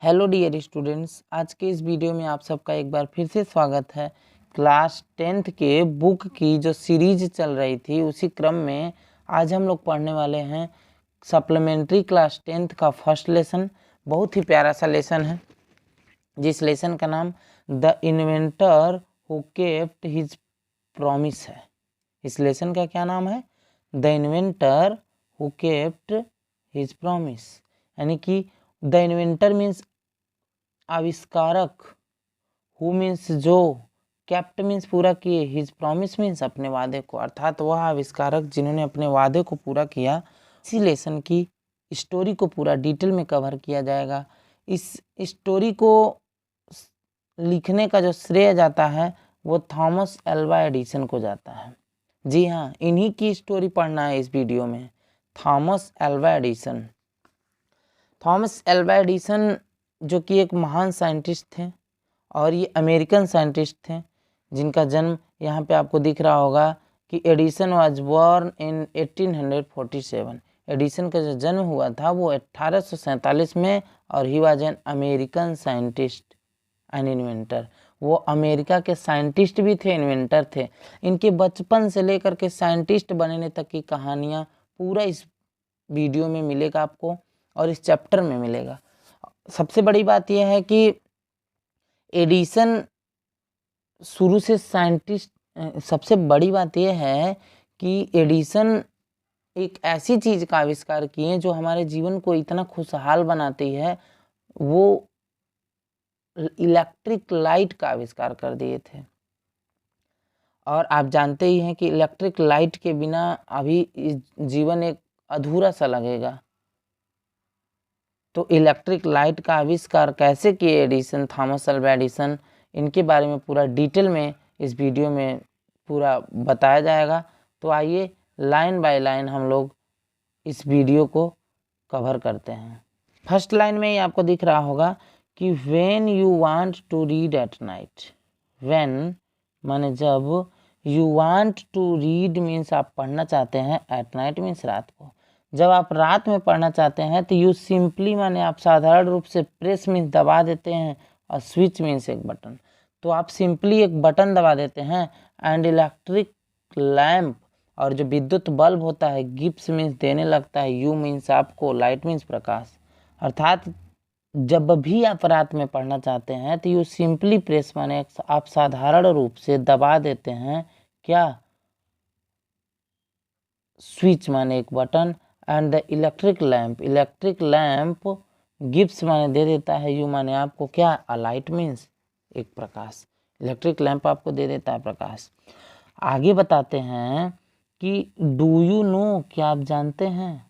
Hello dear students, आज के इस वीडियो में आप सबका एक बार फिर से स्वागत है। क्लास 10th के बुक की जो सीरीज चल रही थी उसी क्रम में आज हम लोग पढ़ने वाले हैं सप्लीमेंट्री क्लास 10th का फर्स्ट लेसन। बहुत ही प्यारा सा लेसन है जिस लेसन का नाम the inventor who kept his promise है। इस लेसन का क्या नाम है? The inventor who kept his promise. यानी कि द इन्वेंटर मीन्स आविष्कारक, हु मीन्स जो, केप्ट मीन्स पूरा किए, हिज प्रॉमिस मीन्स अपने वादे को, अर्थात वह आविष्कारक जिन्होंने अपने वादे को पूरा किया। इसी लेसन की स्टोरी को पूरा डिटेल में कवर किया जाएगा। इस स्टोरी को लिखने का जो श्रेय जाता है वो थॉमस एल्वा एडिसन को जाता है। जी हाँ, इन्हीं की स्टोरी पढ़ना है इस वीडियो में। Thomas Alva Edison. Thomas Alva Edison जो कि एक महान साइंटिस्ट थे और ये अमेरिकन साइंटिस्ट थे जिनका जन्म यहाँ पे आपको दिख रहा होगा कि Edison was born in 1847। Edison का जो जन्म हुआ था वो 1847 में और he was an American scientist and inventor. वो अमेरिका के साइंटिस्ट भी थे, इन्वेंटर थे। इनके बचपन से लेकर के साइंटिस्ट बनने तक की कहानियाँ पूरा इस वीडियो में मिलेगा आपको और इस चैप्टर में मिलेगा। सबसे बड़ी बात यह है कि एडिसन शुरू से साइंटिस्ट, सबसे बड़ी बात यह है कि एडिसन एक ऐसी चीज़ का आविष्कार किए जो हमारे जीवन को इतना खुशहाल बनाती है। वो इलेक्ट्रिक लाइट का आविष्कार कर दिए थे और आप जानते ही हैं कि इलेक्ट्रिक लाइट के बिना अभी जीवन एक अधूरा सा लगेगा। तो इलेक्ट्रिक लाइट का आविष्कार कैसे किए एडिसन, थॉमस एल्वा एडिसन, इनके बारे में पूरा डिटेल में इस वीडियो में पूरा बताया जाएगा। तो आइए लाइन बाय लाइन हम लोग इस वीडियो को कवर करते हैं। फर्स्ट लाइन में ही आपको दिख रहा होगा कि when you want to read at night. When माने जब, you want to read means आप पढ़ना चाहते हैं, एट नाइट मीन्स रात को। जब आप रात में पढ़ना चाहते हैं तो यू सिंपली माने आप साधारण रूप से प्रेस मीन्स दबा देते हैं और स्विच मीन्स एक बटन। तो आप सिंपली एक बटन दबा देते हैं एंड इलेक्ट्रिक लैम्प, और जो विद्युत बल्ब होता है गिफ्ट मीन्स देने लगता है, यू मीन्स आपको, लाइट मीन्स प्रकाश। अर्थात जब भी आप रात में पढ़ना चाहते हैं तो यू सिंपली प्रेस माने आप साधारण रूप से दबा देते हैं क्या, स्विच माने एक button, and the electric lamp, electric lamp gifts माने दे देता है, यू माने आपको क्या, अ लाइट मीन्स एक प्रकाश। इलेक्ट्रिक लैम्प आपको दे देता है प्रकाश। आगे बताते हैं कि डू यू नो, क्या आप जानते हैं,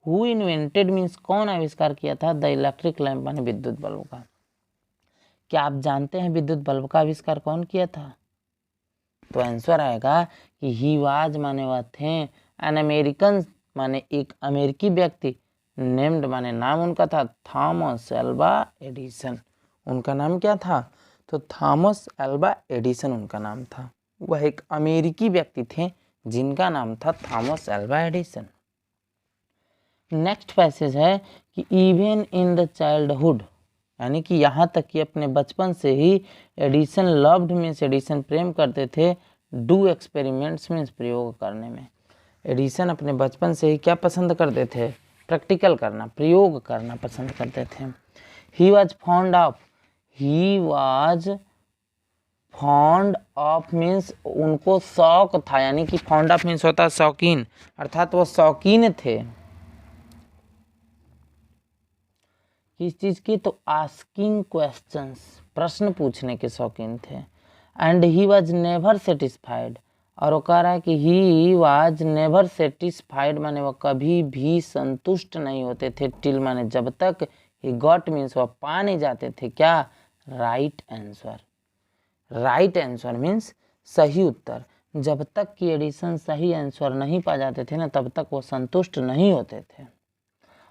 हु इन्वेंटेड मीन्स कौन आविष्कार किया था, द इलेक्ट्रिक लैम्प माने विद्युत बल्ब का। क्या आप जानते हैं विद्युत बल्ब का आविष्कार कौन किया था? तो आंसर आएगा कि ही वाज माने वह थे, एन अमेरिकन माने एक अमेरिकी व्यक्ति, नेम्ड माने नाम उनका था, थॉमस एल्वा एडिसन। उनका नाम क्या था? तो थॉमस एल्वा एडिसन उनका नाम था। वह एक अमेरिकी व्यक्ति थे जिनका नाम था Thomas Alva Edison. Next passage है कि इवन इन द चाइल्डहुड, यानी कि यहाँ तक कि अपने बचपन से ही एडिसन लव्ड मीन्स एडिसन प्रेम करते थे, डू एक्सपेरिमेंट्स मीन्स प्रयोग करने में। एडिसन अपने बचपन से ही क्या पसंद करते थे? प्रैक्टिकल करना, प्रयोग करना पसंद करते थे। He was fond of, he was fond of means उनको शौक था, यानी कि फॉन्ड ऑफ मीन्स होता है शौकीन, अर्थात वो शौकीन थे किस चीज़ की? तो आस्किंग क्वेश्चंस, प्रश्न पूछने के शौकीन थे। And he was never satisfied, और वो कह रहा है कि ही वाज नेवर सेटिस्फाइड माने वह कभी भी संतुष्ट नहीं होते थे, टिल माने जब तक, ही गॉट मीन्स वह पा नहीं जाते थे क्या, right answer. Right answer means सही उत्तर। जब तक कि एडिसन सही आंसर नहीं पा जाते थे ना, तब तक वो संतुष्ट नहीं होते थे।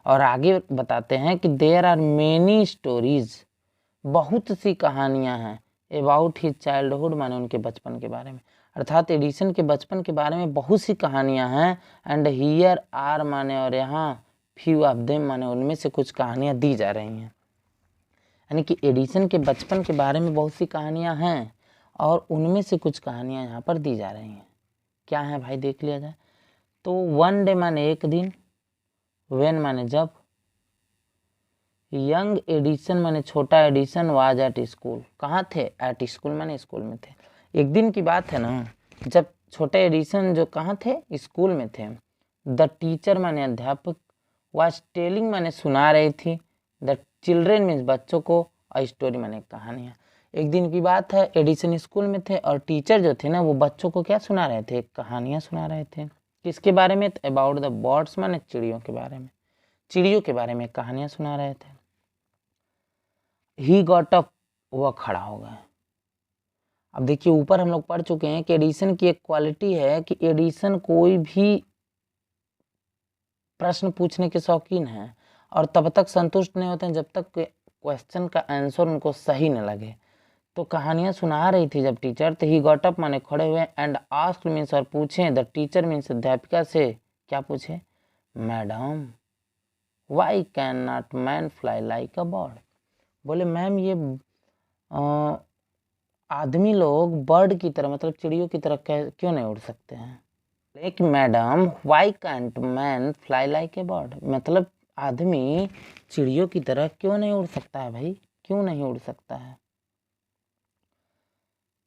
और आगे बताते हैं कि देयर आर मेनी स्टोरीज, बहुत सी कहानियां हैं, अबाउट हिज चाइल्डहुड माने उनके बचपन के बारे में, अर्थात एडिसन के बचपन के बारे में बहुत सी कहानियां हैं। एंड हियर आर माने और यहाँ फ्यू ऑफ देम माने उनमें से कुछ कहानियां दी जा रही हैं। यानी कि एडिसन के बचपन के बारे में बहुत सी कहानियाँ हैं और उनमें से कुछ कहानियाँ यहाँ पर दी जा रही हैं। क्या है भाई, देख लिया जाए। तो वन डे माने एक दिन, वेन माने जब, यंग एडिसन माने छोटा एडिसन, वाज एट स्कूल, कहाँ थे, एट स्कूल माने स्कूल में थे। एक दिन की बात है ना, जब छोटे एडिसन जो कहाँ थे, स्कूल में थे। द टीचर माने अध्यापक, वाज टेलिंग माने सुना रही थी, द चिल्ड्रेन मीन्स बच्चों को, अ स्टोरी माने कहानियाँ। एक दिन की बात है, एडिसन स्कूल में थे और टीचर जो थे ना वो बच्चों को क्या सुना रहे थे, कहानियाँ सुना रहे थे। किसके बारे में, अबाउट द बर्ड्स माने चिड़ियों के बारे में, चिड़ियों के बारे में कहानियाँ सुना रहे थे। ही गॉट अप, वह खड़ा हो गया। अब देखिए ऊपर हम लोग पढ़ चुके हैं कि एडिसन की एक क्वालिटी है कि एडिसन कोई भी प्रश्न पूछने के शौकीन हैं और तब तक संतुष्ट नहीं होते हैं जब तक क्वेश्चन का आंसर उनको सही न लगे। तो कहानियाँ सुना रही थी जब टीचर, तो ही गॉट अप माने खड़े हुए, एंड आस्क्ड मीन्स और पूछे, द टीचर मीन्स अध्यापिका से, क्या पूछे, madam why can not man fly like a bird, बोले मैम ये आदमी लोग बर्ड की तरह मतलब चिड़ियों की तरह क्यों नहीं उड़ सकते हैं। एक madam why can't man fly like a bird, मतलब आदमी चिड़ियों की तरह क्यों नहीं उड़ सकता है भाई, क्यों नहीं उड़ सकता है।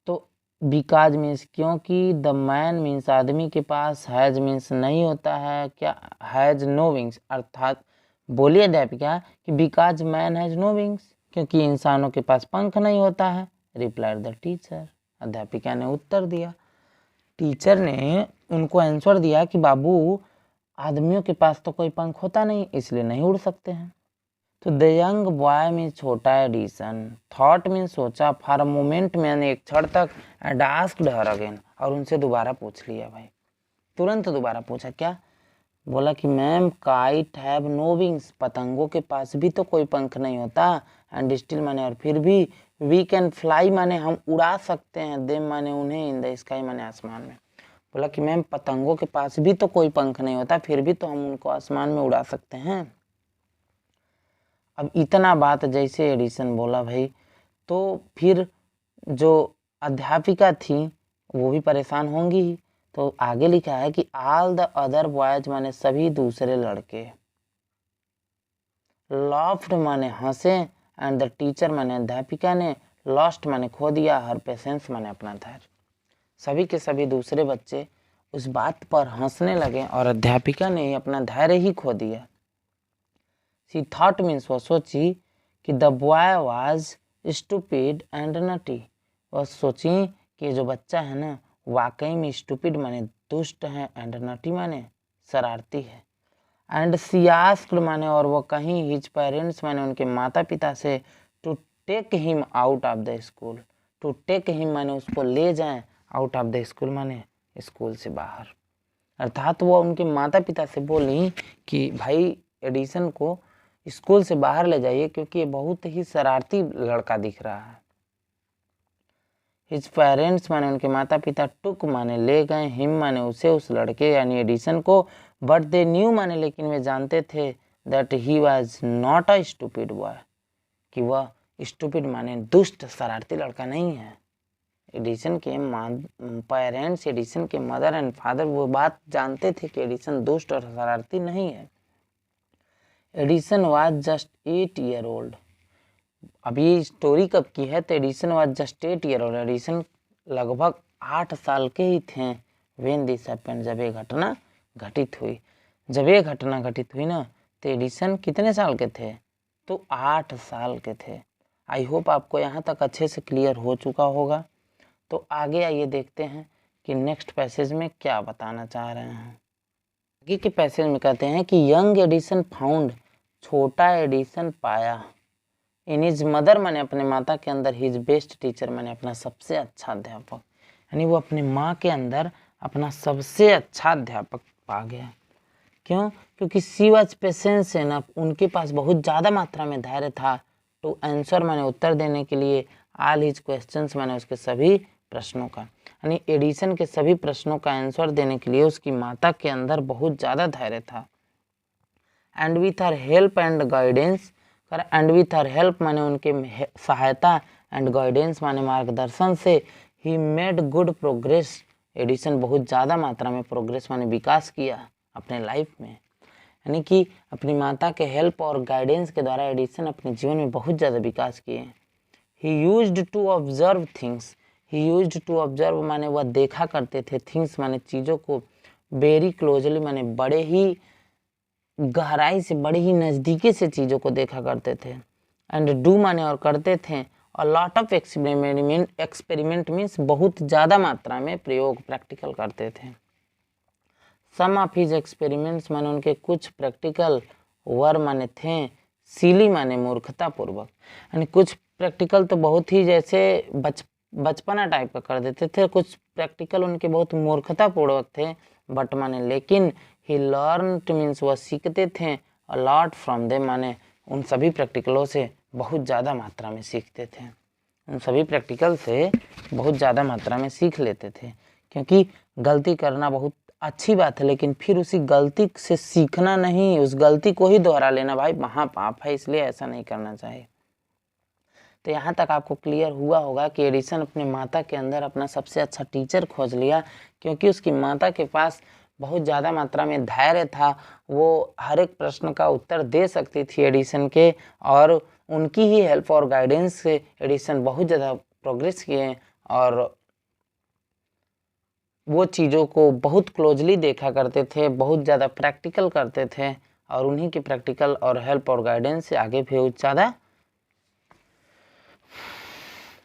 तो बिकॉज मीन्स क्योंकि, द मैन मीन्स आदमी के पास, हैज मीन्स नहीं होता है, क्या, हैज नो विंग्स, अर्थात बोलिए अध्यापिका कि because man has no wings, क्योंकि इंसानों के पास पंख नहीं होता है, रिप्लाइड द टीचर, अध्यापिका ने उत्तर दिया। टीचर ने उनको आंसर दिया कि बाबू आदमियों के पास तो कोई पंख होता नहीं इसलिए नहीं उड़ सकते हैं। तो द यंग बॉय मीन्स छोटा एडिसन, थॉट मीन्स सोचा, फॉर अ मोमेंट मैंने एक क्षण तक, एंड आस्क्ड हर अगेन, और उनसे दोबारा पूछ लिया भाई, तुरंत दोबारा पूछा, क्या बोला कि ma'am kite have no wings, पतंगों के पास भी तो कोई पंख नहीं होता, एंड स्टिल माने और फिर भी, वी कैन फ्लाई माने हम उड़ा सकते हैं, देम माने उन्हें, इन द स्काई माने आसमान में। बोला कि मैम पतंगों के पास भी तो कोई पंख नहीं होता फिर भी तो हम उनको आसमान में उड़ा सकते हैं। अब इतना बात जैसे एडिसन बोला भाई, तो फिर जो अध्यापिका थी वो भी परेशान होंगी ही। तो आगे लिखा है कि ऑल द अदर बॉयज माने सभी दूसरे लड़के, लॉफ्ड माने हंसे, एंड द टीचर माने अध्यापिका ने, लॉस्ट माने खो दिया, हर पेशेंस माने अपना धैर्य। सभी के सभी दूसरे बच्चे उस बात पर हंसने लगे और अध्यापिका ने अपना धैर्य ही खो दिया। शी थॉट मीन्स वो सोची कि the boy was stupid and nutty, वह सोची कि जो बच्चा है ना वाकई में स्टूपिड माने दुष्ट है, एंड नटी माने शरारती है, एंड शी आस्क्ड माने और वो कहीं हिज पेरेंट्स माने उनके माता पिता से, to take him out of the school, to take him माने उसको ले जाएं, आउट ऑफ द स्कूल माने स्कूल से बाहर, अर्थात वो उनके माता पिता से बोली कि भाई एडिसन को स्कूल से बाहर ले जाइए क्योंकि ये बहुत ही शरारती लड़का दिख रहा है। हिज पेरेंट्स माने उनके माता पिता, टुक माने ले गए, हिम माने उसे उस लड़के यानी एडिसन को, बट दे न्यू माने लेकिन वे जानते थे, that he was not a stupid boy, कि वह स्टूपिड माने दुष्ट शरारती लड़का नहीं है। एडिसन के पेरेंट्स, एडिसन के मदर एंड फादर वो बात जानते थे कि एडिसन दुष्ट और शरारती नहीं है। Edison was just 8 year old, अब ये स्टोरी कब की है, तो Edison was just 8 year old, Edison लगभग 8 साल के ही थे, व्हेन दिस हैपेंड, जब ये घटना घटित हुई। जब ये घटना घटित हुई ना तो एडिसन कितने साल के थे, तो 8 साल के थे। आई होप आपको यहाँ तक अच्छे से क्लियर हो चुका होगा। तो आगे आइए देखते हैं कि नेक्स्ट पैसेज में क्या बताना चाह रहे हैं। आगे के पैसेज में कहते हैं कि यंग एडिसन फाउंड, छोटा एडिसन पाया, इन हिज मदर माने अपने माता के अंदर, हिज बेस्ट टीचर माने अपना सबसे अच्छा अध्यापक, यानी वो अपने माँ के अंदर अपना सबसे अच्छा अध्यापक पा गया। क्यों, क्योंकि सी वॉज पेशेंस एनफ, उनके पास बहुत ज़्यादा मात्रा में धैर्य था, टू आंसर माने उत्तर देने के लिए, ऑल हिज क्वेश्चंस माने उसके सभी प्रश्नों का, यानी एडिसन के सभी प्रश्नों का आंसर देने के लिए उसकी माता के अंदर बहुत ज़्यादा धैर्य था। And with her help and guidance and with her help माने उनके सहायता, एंड गाइडेंस माने मार्गदर्शन से, he made good progress, Edison बहुत ज़्यादा मात्रा में प्रोग्रेस माने विकास किया अपने लाइफ में। यानी कि अपनी माता के हेल्प और गाइडेंस के द्वारा एडिसन अपने जीवन में बहुत ज़्यादा विकास किए। He used to observe things, he used to observe माने वह देखा करते थे, थिंग्स माने चीज़ों को, वेरी क्लोजली माने बड़े ही गहराई से, बड़े ही नज़दीकी से चीज़ों को देखा करते थे। एंड डू माने और करते थे, और लॉट ऑफ एक्सपेरिमेंट मीन्स बहुत ज़्यादा मात्रा में प्रयोग, प्रैक्टिकल करते थे। सम ऑफ हिज एक्सपेरिमेंट्स माने उनके कुछ प्रैक्टिकल वर माने थे, सिली माने मूर्खतापूर्वक, यानी कुछ प्रैक्टिकल तो बहुत ही जैसे बचपना टाइप का कर देते थे, कुछ प्रैक्टिकल उनके बहुत मूर्खतापूर्वक थे, बट माने लेकिन ही लर्न मीन्स वह सीखते थे, अ लॉट फ्रॉम देम माने उन सभी प्रैक्टिकलों से बहुत ज़्यादा मात्रा में सीखते थे, उन सभी प्रैक्टिकल से बहुत ज़्यादा मात्रा में सीख लेते थे। क्योंकि गलती करना बहुत अच्छी बात है, लेकिन फिर उसी गलती से सीखना नहीं, उस गलती को ही दोहरा लेना भाई महापाप है, इसलिए ऐसा नहीं करना चाहिए। तो यहाँ तक आपको क्लियर हुआ होगा कि एडिसन अपने माता के अंदर अपना सबसे अच्छा टीचर खोज लिया, क्योंकि उसकी माता के पास बहुत ज़्यादा मात्रा में धैर्य था, वो हर एक प्रश्न का उत्तर दे सकती थी एडिसन के, और उनकी ही हेल्प और गाइडेंस से एडिसन बहुत ज़्यादा प्रोग्रेस किए, और वो चीज़ों को बहुत क्लोजली देखा करते थे, बहुत ज़्यादा प्रैक्टिकल करते थे, और उन्हीं के प्रैक्टिकल और हेल्प और गाइडेंस से आगे भी ज़्यादा।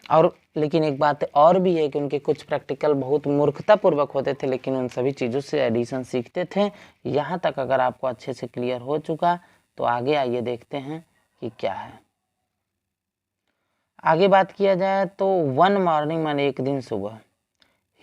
और लेकिन एक बात और भी है कि उनके कुछ प्रैक्टिकल बहुत मूर्खतापूर्वक होते थे, लेकिन उन सभी चीज़ों से एडिसन सीखते थे। यहाँ तक अगर आपको अच्छे से क्लियर हो चुका, तो आगे आइए देखते हैं कि क्या है। आगे बात किया जाए तो वन मॉर्निंग माने एक दिन सुबह,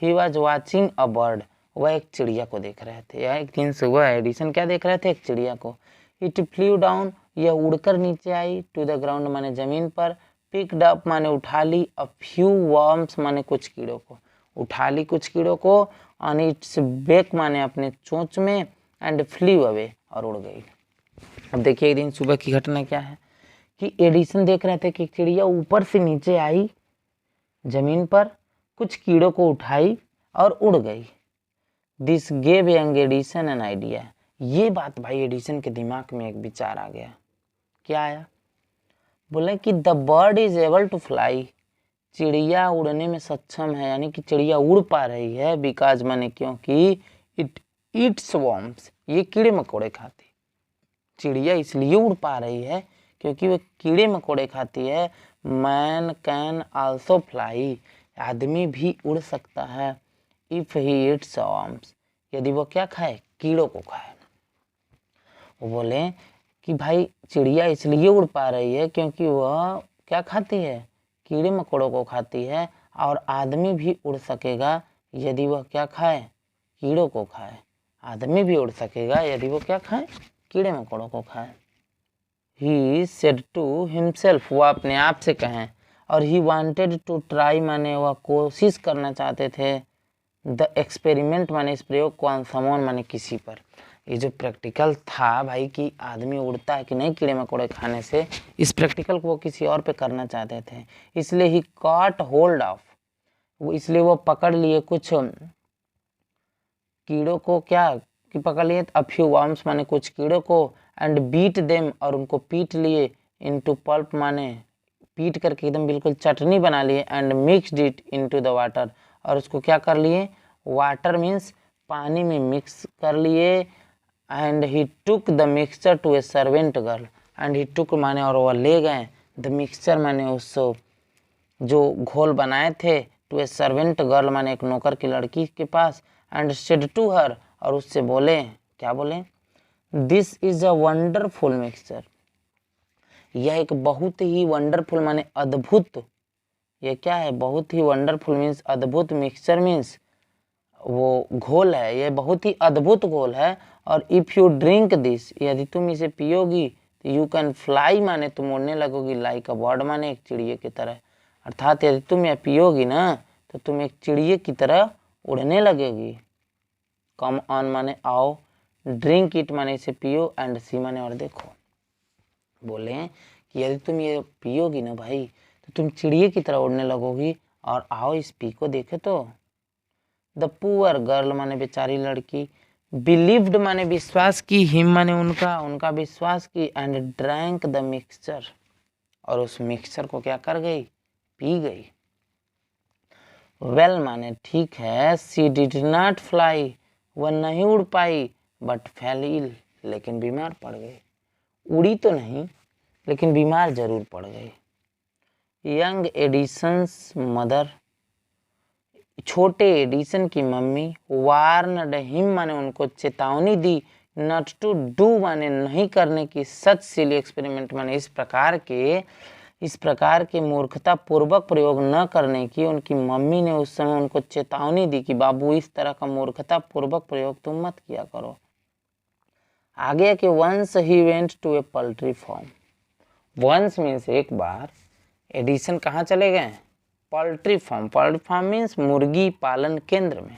he was watching a bird, वह एक चिड़िया को देख रहे थे। या एक दिन सुबह एडिसन क्या देख रहे थे? एक चिड़िया को। इट फ्लू डाउन, यह उड़कर नीचे आई, टू द ग्राउंड माने जमीन पर, पिक्ड अप माने उठा ली, अ फ्यू वर्म्स माने कुछ कीड़ों को, उठा ली कुछ कीड़ों को, ऑन इट्स बेक माने अपने चोंच में, एंड फ्लू अवे और उड़ गई। अब देखिए एक दिन सुबह की घटना क्या है कि एडिसन देख रहे थे कि चिड़िया ऊपर से नीचे आई जमीन पर, कुछ कीड़ों को उठाई और उड़ गई। This gave young Edison an idea, ये बात भाई एडिसन के दिमाग में एक विचार आ गया। क्या आया? बोले कि the bird is able to fly, चिड़िया उड़ने में सक्षम है, यानी कि चिड़िया उड़ पा रही है, बिकॉज माने क्योंकि इट ईट्स वर्म्स, ये कीड़े मकोड़े खाती। चिड़िया इसलिए उड़ पा रही है क्योंकि वो कीड़े मकोड़े खाती है। मैन कैन आल्सो फ्लाई, आदमी भी उड़ सकता है, इफ ही ईट्स वर्म्स, यदि वो क्या खाए? कीड़ों को खाए। वो बोले कि भाई चिड़िया इसलिए उड़ पा रही है क्योंकि वह क्या खाती है? कीड़े मकोड़ों को खाती है, और आदमी भी उड़ सकेगा यदि वह क्या खाए? कीड़ों को खाए। आदमी भी उड़ सकेगा यदि वो क्या खाए? कीड़े मकोड़ों को खाए। ही सेड टू हिमसेल्फ, वह अपने आप से कहें, और ही वांटेड टू ट्राई माने वह कोशिश करना चाहते थे, द एक्सपेरिमेंट माने इस प्रयोग को, ऑन समवन माने किसी पर। ये जो प्रैक्टिकल था भाई कि आदमी उड़ता है कि नहीं कीड़े मकोड़े खाने से, इस प्रैक्टिकल को वो किसी और पे करना चाहते थे, इसलिए ही कॉट होल्ड ऑफ, वो इसलिए वो पकड़ लिए कुछ कीड़ों को, क्या कि पकड़ लिए? अ फ्यू वर्म्स माने कुछ कीड़ों को, एंड बीट देम, और उनको पीट लिए, इनटू पल्प माने पीट करके एकदम बिल्कुल चटनी बना लिए, and mixed it into the water, और उसको क्या कर लिए? वाटर मीन्स पानी में मिक्स कर लिए, and he took the mixture to a servant girl, and he took माने और वह ले गए, द मिक्सचर माने उस जो घोल बनाए थे, टू ए सर्वेंट गर्ल माने एक नौकर की लड़की के पास, एंड सेड टू हर, और उससे बोले, क्या बोले? This is a wonderful mixture, यह एक बहुत ही वंडरफुल माने अद्भुत, ये क्या है? बहुत ही वंडरफुल मीन्स अद्भुत, मिक्सचर मीन्स वो घोल है, ये बहुत ही अद्भुत घोल है, और इफ़ यू ड्रिंक दिस, यदि तुम इसे पियोगी, तो यू कैन फ्लाई माने तुम उड़ने लगोगी, लाइक अ बर्ड माने एक चिड़िए की तरह, अर्थात यदि तुम यह पियोगी ना तो तुम एक चिड़िए की तरह उड़ने लगेगी। कम ऑन माने आओ, ड्रिंक इट माने इसे पियो, एंड सी माने और देखो। बोले कि यदि तुम ये पियोगी ना भाई तो तुम चिड़िए की तरह उड़ने लगोगी। और आओ इस पी को देखे तो। द पुअर गर्ल माने बेचारी लड़की, बिलीव्ड माने विश्वास की, हिम माने उनका, उनका विश्वास की, एंड ड्रैंक द मिक्सचर, और उस मिक्सचर को क्या कर गई, पी गई। वेल माने ठीक है, सी डिड नॉट फ्लाई, वह नहीं उड़ पाई, बट फेल इल, लेकिन बीमार पड़ गई। उड़ी तो नहीं लेकिन बीमार जरूर पड़ गई। यंग एडिसन्स मदर, छोटे एडिसन की मम्मी, वार्नड हिम माने उनको चेतावनी दी, नॉट टू डू माने नहीं करने की, सच सिली एक्सपेरिमेंट माने इस प्रकार के मूर्खता पूर्वक प्रयोग न करने की उनकी मम्मी ने उस समय उनको चेतावनी दी कि बाबू इस तरह का मूर्खता पूर्वक प्रयोग तुम मत किया करो। आगे कि once he went to a poultry farm, once means एक बार, एडिसन कहाँ चले गए, पोल्ट्री फार्म मीन्स मुर्गी पालन केंद्र में।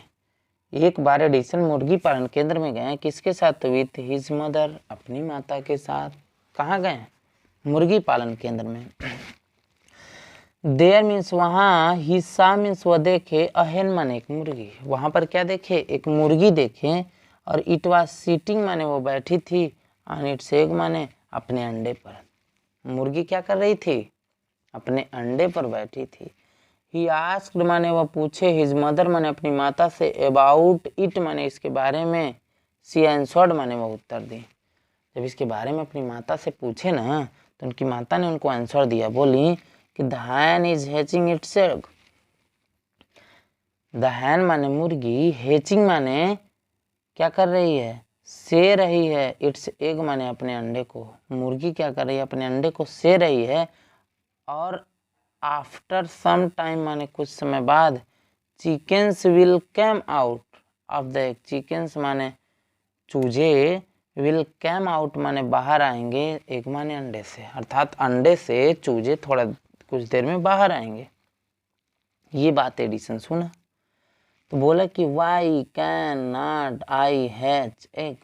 एक बार एडिसन मुर्गी पालन केंद्र में गए, किसके साथ, विथ हिज मदर, अपनी माता के साथ। कहाँ गए, मुर्गी पालन केंद्र में। देयर मीन्स वहाँ, हिस्सा मीन्स वह देखे, अहेन माने एक मुर्गी, वहाँ पर क्या देखे, एक मुर्गी देखे, और इट वाज सीटिंग माने वो बैठी थी, ऑन इट्स एग माने अपने अंडे पर। मुर्गी क्या कर रही थी, अपने अंडे पर बैठी थी। ही आस्क्ड माने वह पूछे, हिज मदर माने अपनी माता से, अबाउट इट माने इसके बारे में, सी आंसर्ड माने वह उत्तर दी। जब इसके बारे में अपनी माता से पूछे ना तो उनकी माता ने उनको आंसर दिया, बोली कि the Hahn is hatching it's egg. The हैन माने मुर्गी, हैचिंग माने क्या कर रही है, से रही है, इट्स एग माने अपने अंडे को। मुर्गी क्या कर रही है, अपने अंडे को से रही है। और आफ्टर सम टाइम माने कुछ समय बाद, chickens will come out of the egg, chickens माने चूजे, विल कम आउट माने बाहर आएंगे, एग माने अंडे से, अर्थात अंडे से चूजे थोड़ा कुछ देर में बाहर आएंगे। ये बात एडिसन सुना तो बोला कि why can not I hatch egg,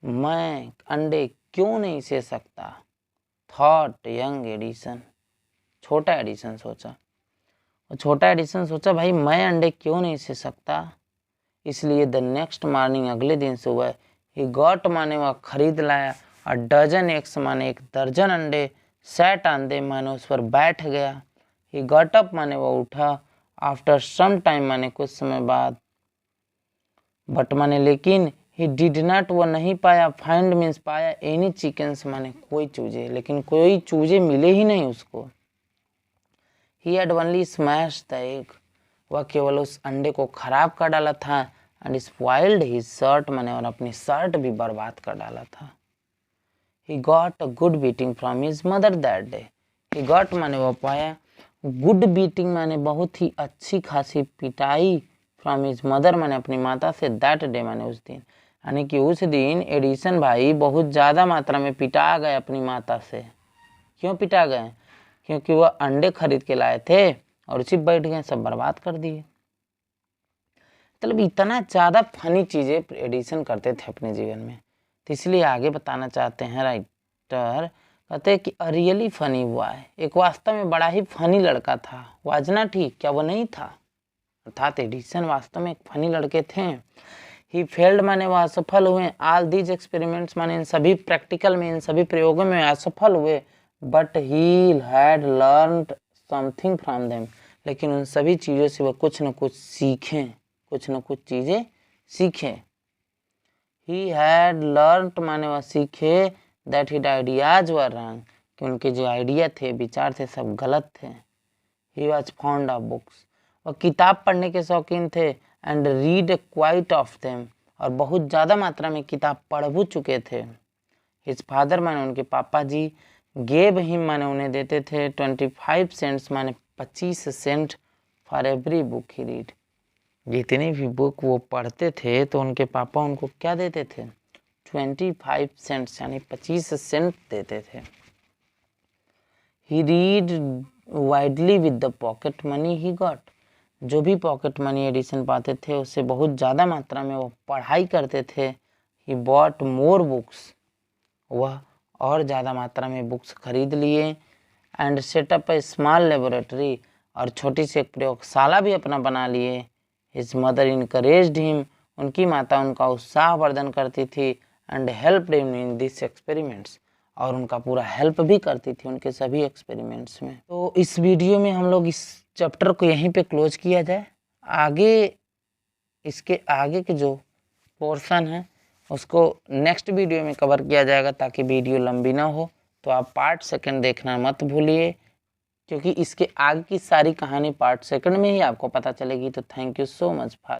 मैं अंडे क्यों नहीं से सकता, थॉट यंग एडिसन, छोटा एडिसन सोचा। और छोटा एडिसन सोचा भाई मैं अंडे क्यों नहीं से सकता। इसलिए द नेक्स्ट मॉर्निंग, अगले दिन सुबह, ही गॉट माने वह खरीद लाया, और डजन एग्स माने एक दर्जन अंडे, सैट ऑन देम माने उस पर बैठ गया। ही गॉट अप माने वह उठा, आफ्टर सम टाइम माने कुछ समय बाद, बट माने लेकिन, ही डिड नॉट वह नहीं पाया, फाइंड मीन्स पाया, एनी चिकन्स माने कोई चूजे, लेकिन कोई चूजे मिले ही नहीं उसको। He had only smashed the egg, वह केवल उस अंडे को खराब कर डाला था, एंड स्पॉइल्ड हिज शर्ट माने और अपनी शर्ट भी बर्बाद कर डाला था। He got a good beating from his mother that day, he got माने वह पाया, गुड बीटिंग माने बहुत ही अच्छी खासी पिटाई, फ्रॉम हिज मदर माने अपनी माता से, दैट डे माने उस दिन, यानी कि उस दिन एडिसन भाई बहुत ज़्यादा मात्रा में पिटा गए अपनी माता से। क्यों पिटा गए, क्योंकि वह अंडे खरीद के लाए थे और उसी बैठ गए, सब बर्बाद कर दिए। मतलब इतना ज़्यादा फनी चीज़ें एडिसन करते थे अपने जीवन में, तो इसलिए आगे बताना चाहते हैं राइटर, कहते हैं कि रियली फनी हुआ है, एक वास्तव में बड़ा ही फनी लड़का था। वाज नॉट ही, क्या वो नहीं था, अर्थात एडिसन वास्तव में एक फनी लड़के थे। ही फेल्ड माने वह असफल हुए, ऑल दीज एक्सपेरिमेंट्स माने इन सभी प्रैक्टिकल में, इन सभी प्रयोगों में असफल हुए, but he had learned something from them, लेकिन उन सभी चीज़ों से वह कुछ न कुछ सीखें, कुछ न कुछ चीज़ें सीखें। ही हैड लर्नड माने वह सीखे, that his ideas were wrong, कि उनके जो आइडिया थे, विचार थे, सब गलत थे। He was fond of books, वह किताब पढ़ने के शौकीन थे, and read quite of them, और बहुत ज़्यादा मात्रा में किताब पढ़ चुके थे। हिज फादर माने उनके पापा जी, गेव हिम माने उन्हें देते थे, 25 सेंट्स माने 25 cent, for every book he read, जितनी भी बुक वो पढ़ते थे तो उनके पापा उनको क्या देते थे, 25 सेंट्स यानी 25 सेंट देते थे। He read widely with the pocket money he got, जो भी पॉकेट मनी एडिसन पाते थे उससे बहुत ज़्यादा मात्रा में वो पढ़ाई करते थे। ही बॉट मोर बुक्स, वह और ज़्यादा मात्रा में बुक्स खरीद लिए and setup A small laboratory, और छोटी सी एक प्रयोगशाला भी अपना बना लिए। हिज मदर इनकरेज्ड हिम, उनकी माता उनका उत्साहवर्धन करती थी and helped him in this experiments, और उनका पूरा हेल्प भी करती थी उनके सभी एक्सपेरिमेंट्स में। तो इस वीडियो में हम लोग इस चैप्टर को यहीं पे क्लोज किया जाए। इसके आगे के जो पोर्शन है उसको नेक्स्ट वीडियो में कवर किया जाएगा, ताकि वीडियो लंबी ना हो। तो आप पार्ट सेकंड देखना मत भूलिए, क्योंकि इसके आगे की सारी कहानी पार्ट सेकंड में ही आपको पता चलेगी। तो thank you so much for